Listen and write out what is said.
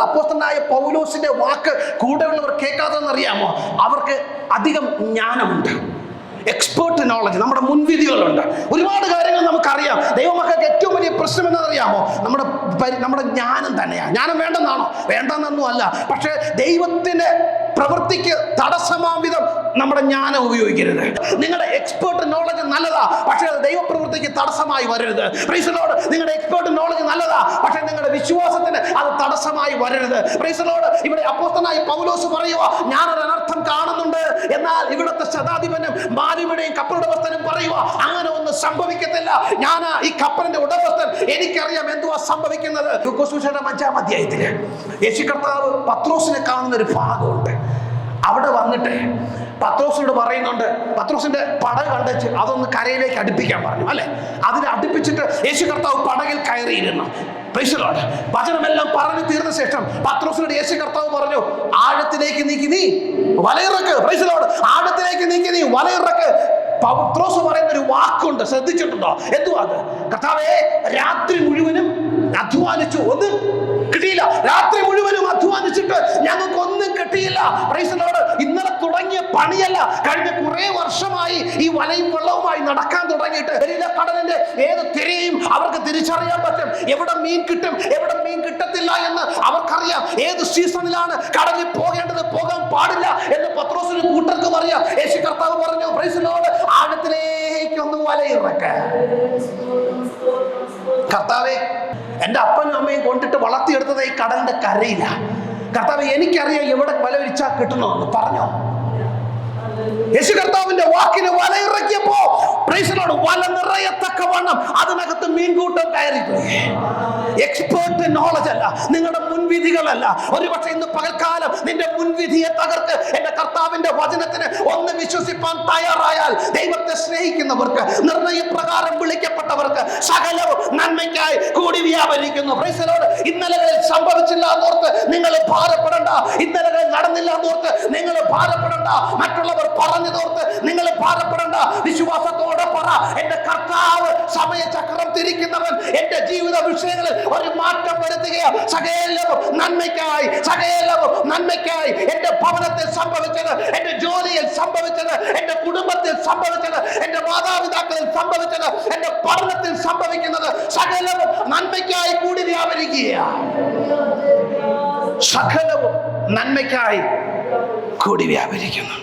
അപ്പോസ്തലനായ പൗലോസിന്റെ വാക്ക് കൂടെയുള്ളവർ കേൾക്കാതെന്നറിയാമോ? അവർക്ക് അധികം ജ്ഞാനമുണ്ട്, എക്സ്പേർട്ട് നോളജ്, നമ്മുടെ മുൻവിധികളുണ്ട്, ഒരുപാട് കാര്യങ്ങൾ നമുക്കറിയാം. ദൈവമക്കൾക്ക് ഏറ്റവും വലിയ പ്രശ്നം എന്നറിയാമോ? നമ്മുടെ ജ്ഞാനം തന്നെയാണ്. ജ്ഞാനം വേണ്ടെന്നാണോ? വേണ്ടെന്നൊന്നും അല്ല. പക്ഷേ ദൈവത്തിന്റെ പ്രവൃത്തിക്ക് തടസ്സമാം വിധം നമ്മുടെ ജ്ഞാനം ഉപയോഗിക്കരുത്. നിങ്ങളുടെ എക്സ്പേർട്ട് നോളജ് നല്ലതാ, പക്ഷേ അത് ദൈവപ്രവൃത്തിക്ക് തടസ്സമായി വരരുത്. Praise the Lord. നിങ്ങളുടെ എക്സ്പേർട്ട് നോളജ് നല്ലതാ, പക്ഷേ നിങ്ങളുടെ വിശ്വാസത്തിന് അത് തടസ്സമായി വരരുത്. Praise the Lord. ഇവിടെ അപ്പോസ്തലനായ പൗലോസ് പറയുക, ഞാനൊരു അനർത്ഥം കാണുന്നുണ്ട്, എന്നാൽ ഇവിടുത്തെ ശതാധിപനും മാലിയുടെയും കപ്പലുടെ ഉടമസ്ഥനും പറയുക, അങ്ങനെ ഒന്നും സംഭവിക്കത്തില്ല. ഞാൻ ഈ കപ്പലിന്റെ ഉടമസ്ഥൻ, എനിക്കറിയാം എന്തുവാ സംഭവിക്കുന്നത്. ലൂക്കോസ് സുവിശേഷം 5-ാം അധ്യായത്തില് യേശു കർത്താവ് പത്രോസിനെ കാണുന്ന ഒരു ഭാഗമുണ്ട്. അവിടെ വന്നിട്ട് പത്രോസിനോട് പറയുന്നുണ്ട്, പത്രോസിന്റെ പടക് കണ്ടിച്ച് അതൊന്ന് കരയിലേക്ക് അടുപ്പിക്കാൻ പറഞ്ഞു, അല്ലെ? അതിനെ അടുപ്പിച്ചിട്ട് യേശു കർത്താവ് പടകിൽ കയറിയിരുന്നു. Praise the Lord. വചനമെല്ലാം പറഞ്ഞു തീർന്ന ശേഷം പത്രോസിനോട് യേശു കർത്താവ് പറഞ്ഞു, ആഴത്തിലേക്ക് നീ വലയിറക്ക്. Praise the Lord. ആഴത്തിലേക്ക് നീ വലയിറക്ക്. പത്രോസ് പറയുന്ന ഒരു വാക്കുണ്ട്, ശ്രദ്ധിച്ചിട്ടുണ്ടോ? എന്തുവാ അത്? കർത്താവേ, രാത്രി മുഴുവനും അധ്വാനിച്ചു, ഒന്നും കിട്ടിയില്ല. രാത്രി മുഴുവനും അധ്വാനിച്ചിട്ട് ഞങ്ങൾക്കൊന്നും കിട്ടിയില്ല. Praise the Lord. ഇന്നലെ തുടങ്ങിയ പണിയല്ല, കഴിഞ്ഞ കുറെ വർഷമായി ഈ വലയും വെള്ളവുമായി നടക്കാൻ തുടങ്ങിയിട്ട് കടലിന്റെ ഏത് തിരയും അവർക്ക് തിരിച്ചറിയാൻ പറ്റും. എവിടെ മീൻ കിട്ടും, എവിടെ മീൻ കിട്ടത്തില്ല എന്ന് അവർക്കറിയാം. ഏത് സീസണിലാണ് കടലിൽ പോകേണ്ടത്, പോകാൻ പാടില്ല എന്ന് പത്രോസിന് കൂട്ടർക്ക് പറയാം. യേശു കർത്താവ് പറഞ്ഞു, പ്രൈസ് ദി ലോർഡ്, ആഴത്തിലേക്ക് ഒന്ന് വലയിറക്ക. കർത്താവേ, എന്റെ അപ്പനും അമ്മയും കൊണ്ടിട്ട് വളർത്തിയെടുത്തത് ഈ കടലിന്റെ കരയില്ല. കർത്താവ്, എനിക്കറിയാം എവിടെ വല വിരിച്ചാൽ കിട്ടണമെന്ന് പറഞ്ഞോ. യേശു കർത്താവിന്റെ വാക്കിന് വല ഇറക്കിയപ്പോ വല നിറയത്തക്കവണ്ണം അതിനകത്ത് മീൻകൂട്ടം കയറിപ്പോയി. എക്സ്പേർട്ട് നോളജ് അല്ല, നിങ്ങളുടെ മുൻവിധികളല്ല. ഒരുപക്ഷെ ഇന്ന് പകൽക്കാലം നിന്റെ മുൻവിധിയെ തകർക്ക് എന്റെ കർത്താവിന്റെ വചനത്തിന് ഒന്ന് വിശ്വസിപ്പാൻ തയ്യാറായാൽ, ദൈവത്തെ സ്നേഹിക്കുന്നവർക്ക്, നിർണയപ്രകാരം വിളിക്കപ്പെട്ടവർക്ക് സകലവും നന്മയ്ക്കായി കൂടി വ്യാപരിക്കുന്നു. Praise the Lord. ഇന്നലകളിൽ സംഭവിച്ചില്ല എന്നോർത്ത് നിങ്ങൾ ഭാരപ്പെടണ്ട. ഇന്നലകളിൽ നടന്നില്ല എന്നോർത്ത് നിങ്ങൾ ഭാരപ്പെടണ്ട. മറ്റുള്ളവർ പറഞ്ഞതോർത്ത് നിങ്ങൾ ഭാരപ്പെടണ്ട. വിശ്വാസത്തോടെ പറ, എന്റെ കർത്താവ് സമയചക്രം തിരിക്കുന്നവൻ. എന്റെ ജീവിത വിഷയങ്ങളിൽ ഒരു മാറ്റം വരുത്തുകയാണ്. സകലവും നന്മയ്ക്കായി, സകലവും നന്മയ്ക്കായി. എന്റെ ഭവനത്തിൽ സംഭവിച്ചത്, എന്റെ ജോലിയിൽ സംഭവിച്ചത്, എന്റെ കുടുംബത്തിൽ സംഭവിച്ചത്, എന്റെ മാതാപിതാക്കളിൽ സംഭവിച്ചത്, എന്റെ പഠനത്തിൽ സംഭവിക്കുന്നത് സകലവും നന്മയ്ക്കായി കൂടി വ്യാപരിക്കുകയാണ്. സകലവും നന്മയ്ക്കായി കൂടി വ്യാപരിക്കുന്നു.